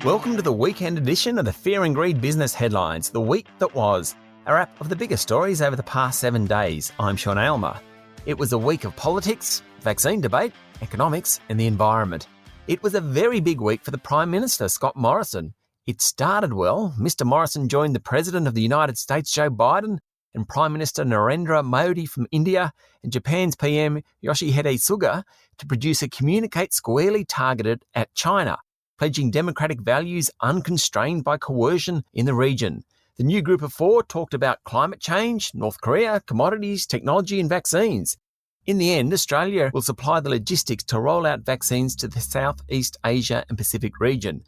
Welcome to the weekend edition of the Fear and Greed Business Headlines, the week that was. A wrap of the biggest stories over the past 7 days. I'm Sean Aylmer. It was a week of politics, vaccine debate, economics and the environment. It was a very big week for the Prime Minister, Scott Morrison. It started well. Mr. Morrison joined the President of the United States, Joe Biden, and Prime Minister Narendra Modi from India and Japan's PM Yoshihide Suga to produce a communique squarely targeted at China, pledging democratic values unconstrained by coercion in the region. The new group of four talked about climate change, North Korea, commodities, technology and vaccines. In the end, Australia will supply the logistics to roll out vaccines to the Southeast Asia and Pacific region.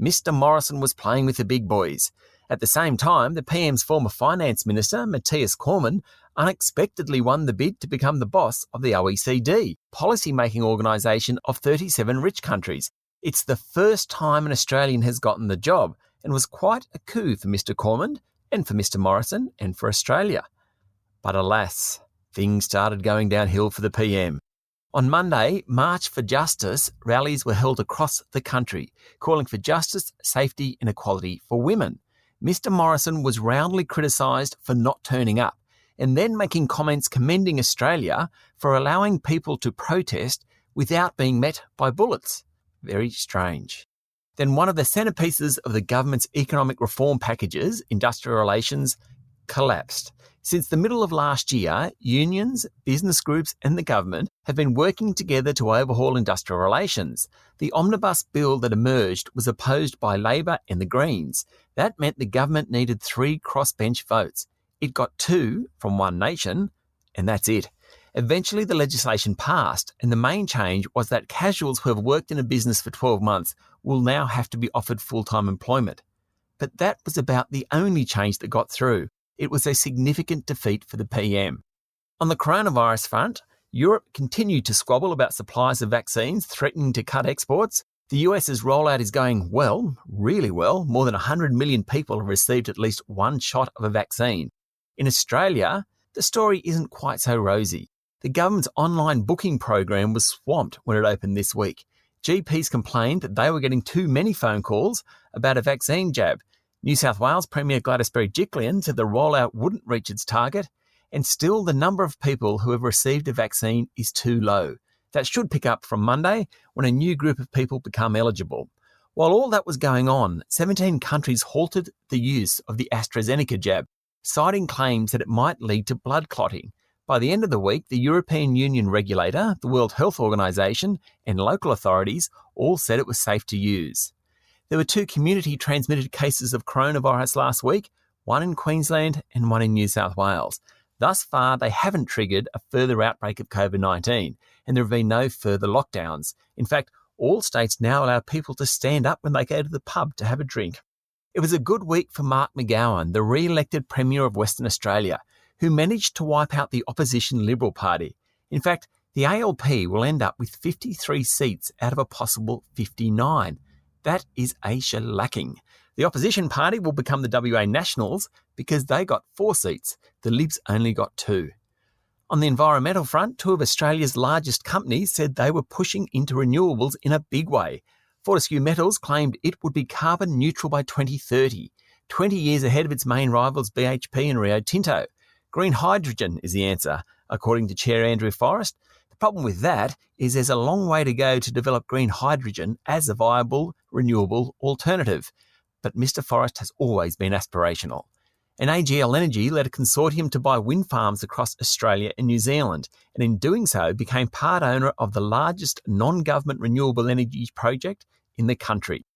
Mr. Morrison was playing with the big boys. At the same time, the PM's former finance minister, Matthias Cormann, unexpectedly won the bid to become the boss of the OECD, policy-making organisation of 37 rich countries. It's the first time an Australian has gotten the job and was quite a coup for Mr. Cormann and for Mr. Morrison and for Australia. But alas, things started going downhill for the PM. On Monday, March for Justice rallies were held across the country, calling for justice, safety and equality for women. Mr. Morrison was roundly criticised for not turning up and then making comments commending Australia for allowing people to protest without being met by bullets. Very strange. Then one of the centrepieces of the government's economic reform packages, industrial relations, collapsed. Since the middle of last year, unions, business groups and the government have been working together to overhaul industrial relations. The omnibus bill that emerged was opposed by Labor and the Greens. That meant the government needed 3 crossbench votes. It got 2 from One Nation, and that's it. Eventually, the legislation passed, and the main change was that casuals who have worked in a business for 12 months will now have to be offered full-time employment. But that was about the only change that got through. It was a significant defeat for the PM. On the coronavirus front, Europe continued to squabble about supplies of vaccines, threatening to cut exports. The US's rollout is going well, really well. More than 100 million people have received at least one shot of a vaccine. In Australia, the story isn't quite so rosy. The government's online booking program was swamped when it opened this week. GPs complained that they were getting too many phone calls about a vaccine jab. New South Wales Premier Gladys Berejiklian said the rollout wouldn't reach its target, and still the number of people who have received a vaccine is too low. That should pick up from Monday when a new group of people become eligible. While all that was going on, 17 countries halted the use of the AstraZeneca jab, citing claims that it might lead to blood clotting. By the end of the week, the European Union regulator, the World Health Organization, and local authorities all said it was safe to use. There were 2 community-transmitted cases of coronavirus last week, one in Queensland and one in New South Wales. Thus far, they haven't triggered a further outbreak of COVID-19, and there have been no further lockdowns. In fact, all states now allow people to stand up when they go to the pub to have a drink. It was a good week for Mark McGowan, the re-elected Premier of Western Australia, who managed to wipe out the opposition Liberal Party. In fact, the ALP will end up with 53 seats out of a possible 59. That is a shellacking. The opposition party will become the WA Nationals because they got 4 seats. The Libs only got 2. On the environmental front, 2 of Australia's largest companies said they were pushing into renewables in a big way. Fortescue Metals claimed it would be carbon neutral by 2030, 20 years ahead of its main rivals BHP and Rio Tinto. Green hydrogen is the answer, according to Chair Andrew Forrest. The problem with that is there's a long way to go to develop green hydrogen as a viable, renewable alternative. But Mr. Forrest has always been aspirational. And AGL Energy led a consortium to buy wind farms across Australia and New Zealand, and in doing so became part owner of the largest non-government renewable energy project in the country.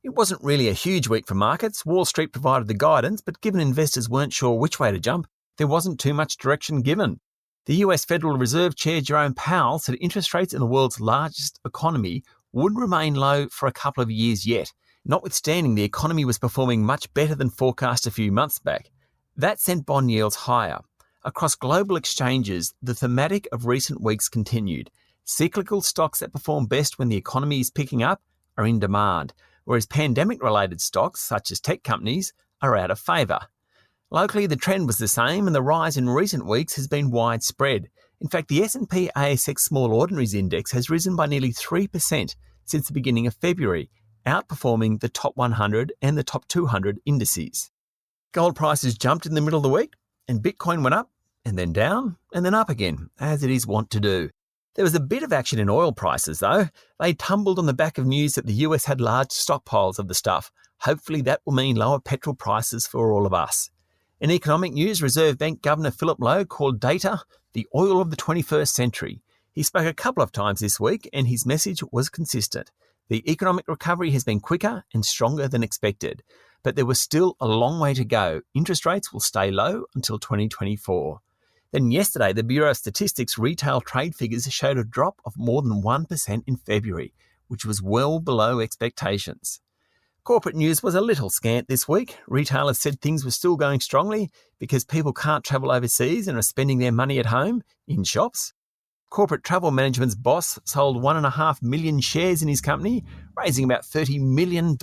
It wasn't really a huge week for markets. Wall Street provided the guidance, but given investors weren't sure which way to jump, there wasn't too much direction given. The US Federal Reserve Chair Jerome Powell said interest rates in the world's largest economy would remain low for a couple of years yet, notwithstanding the economy was performing much better than forecast a few months back. That sent bond yields higher. Across global exchanges, the thematic of recent weeks continued. Cyclical stocks that perform best when the economy is picking up are in demand, whereas pandemic-related stocks, such as tech companies, are out of favour. Locally, the trend was the same, and the rise in recent weeks has been widespread. In fact, the S&P/ASX Small Ordinaries Index has risen by nearly 3% since the beginning of February, outperforming the top 100 and the top 200 indices. Gold prices jumped in the middle of the week, and Bitcoin went up, and then down, and then up again, as it is wont to do. There was a bit of action in oil prices, though. They tumbled on the back of news that the US had large stockpiles of the stuff. Hopefully that will mean lower petrol prices for all of us. In economic news, Reserve Bank Governor Philip Lowe called data the oil of the 21st century. He spoke a couple of times this week, and his message was consistent. The economic recovery has been quicker and stronger than expected, but there was still a long way to go. Interest rates will stay low until 2024. Then yesterday, the Bureau of Statistics retail trade figures showed a drop of more than 1% in February, which was well below expectations. Corporate news was a little scant this week. Retailers said things were still going strongly because people can't travel overseas and are spending their money at home in shops. Corporate Travel Management's boss sold 1.5 million shares in his company, raising about $30 million.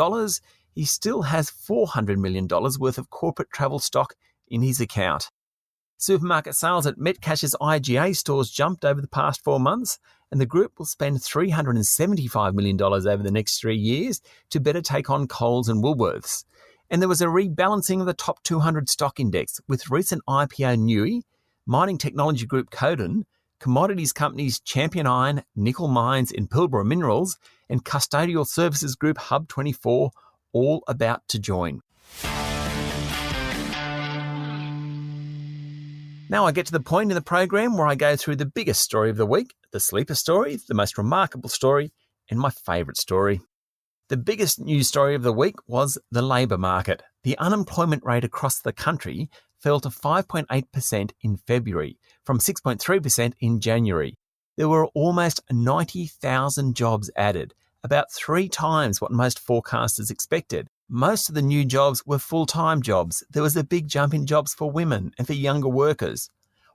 He still has $400 million worth of corporate travel stock in his account. Supermarket sales at Metcash's IGA stores jumped over the past 4 months, and the group will spend $375 million over the next 3 years to better take on Coles and Woolworths. And there was a rebalancing of the top 200 stock index, with recent IPO Newey, mining technology group Codan, commodities companies Champion Iron, Nickel Mines in Pilbara Minerals, and custodial services group Hub24 all about to join. Now I get to the point in the program where I go through the biggest story of the week, the sleeper story, the most remarkable story, and my favourite story. The biggest news story of the week was the labour market. The unemployment rate across the country fell to 5.8% in February, from 6.3% in January. There were almost 90,000 jobs added, about 3 times what most forecasters expected. Most of the new jobs were full-time jobs. There was a big jump in jobs for women and for younger workers.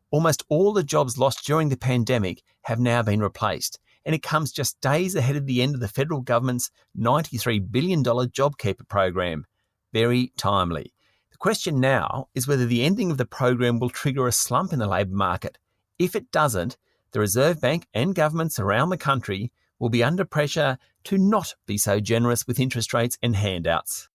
Almost all the jobs lost during the pandemic have now been replaced, and it comes just days ahead of the end of the federal government's $93 billion JobKeeper program. Very timely. The question now is whether the ending of the program will trigger a slump in the labour market. If it doesn't, the Reserve Bank and governments around the country will be under pressure to not be so generous with interest rates and handouts.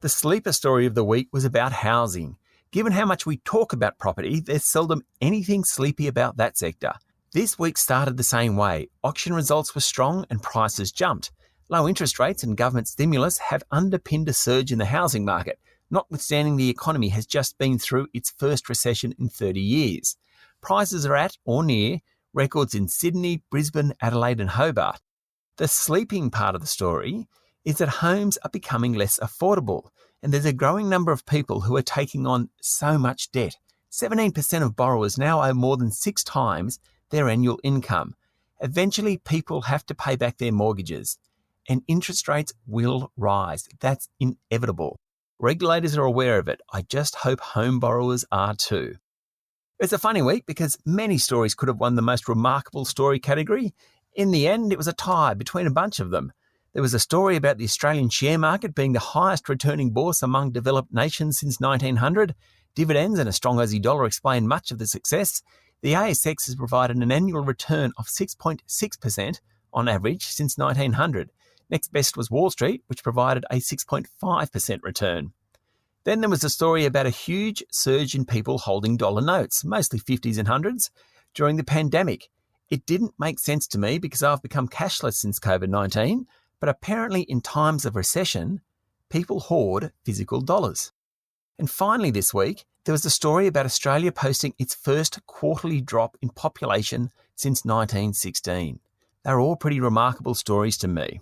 The sleeper story of the week was about housing. Given how much we talk about property, there's seldom anything sleepy about that sector. This week started the same way. Auction results were strong and prices jumped. Low interest rates and government stimulus have underpinned a surge in the housing market, notwithstanding the economy has just been through its first recession in 30 years. Prices are at or near records in Sydney, Brisbane, Adelaide and Hobart. The sleeping part of the story is that homes are becoming less affordable, and there's a growing number of people who are taking on so much debt. 17% of borrowers now owe more than 6 times their annual income. Eventually, people have to pay back their mortgages, and interest rates will rise. That's inevitable. Regulators are aware of it. I just hope home borrowers are too. It's a funny week because many stories could have won the most remarkable story category. In the end, it was a tie between a bunch of them. There was a story about the Australian share market being the highest returning bourse among developed nations since 1900. Dividends and a strong Aussie dollar explain much of the success. The ASX has provided an annual return of 6.6% on average since 1900. Next best was Wall Street, which provided a 6.5% return. Then there was a story about a huge surge in people holding dollar notes, mostly 50s and 100s, during the pandemic. It didn't make sense to me because I've become cashless since COVID-19, but apparently in times of recession, people hoard physical dollars. And finally this week, there was a story about Australia posting its first quarterly drop in population since 1916. They're all pretty remarkable stories to me.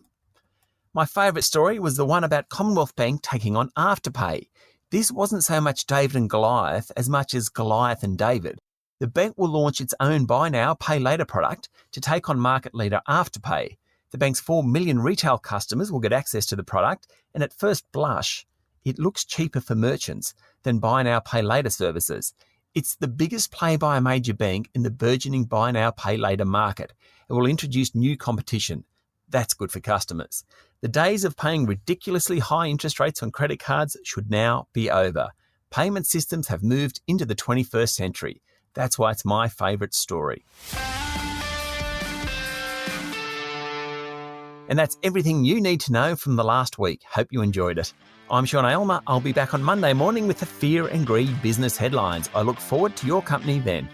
My favourite story was the one about Commonwealth Bank taking on Afterpay. This wasn't so much David and Goliath as much as Goliath and David. The bank will launch its own buy now, pay later product to take on market leader Afterpay. The bank's 4 million retail customers will get access to the product, and at first blush, it looks cheaper for merchants than buy now, pay later services. It's the biggest play by a major bank in the burgeoning buy now, pay later market. It will introduce new competition. That's good for customers. The days of paying ridiculously high interest rates on credit cards should now be over. Payment systems have moved into the 21st century. That's why it's my favourite story. And that's everything you need to know from the last week. Hope you enjoyed it. I'm Sean Aylmer. I'll be back on Monday morning with the Fear and Greed business headlines. I look forward to your company then.